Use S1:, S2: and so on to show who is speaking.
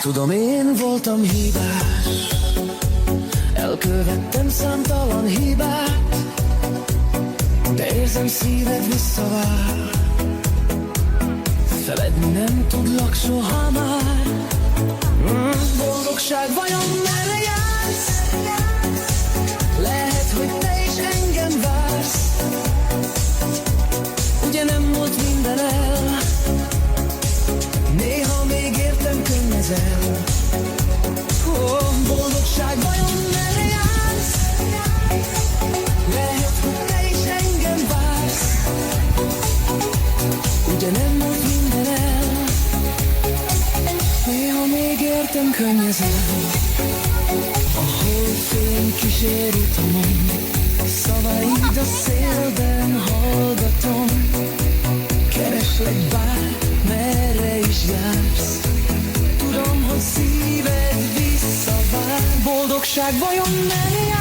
S1: Tudom, én voltam hibás, elkövettem számtalan hibát, de érzem, szíved visszavár. Feledni nem tudlak soha már. Boldogság vajon merre jársz? Lehet, hogy te is engem vársz. Ugye nem volt minden el, néha még értem könnyezel. Boldogság vajon merre jársz? Lehet, hogy te is engem vársz. Ugye nem volt minden el, néha még értem könnyezel. A holdfény kísér utamon, szavaid a szélben hallgatom. Kereslek bár merre is jársz, tudom, hogy szíved visszavár. Boldogság vajon merre jársz?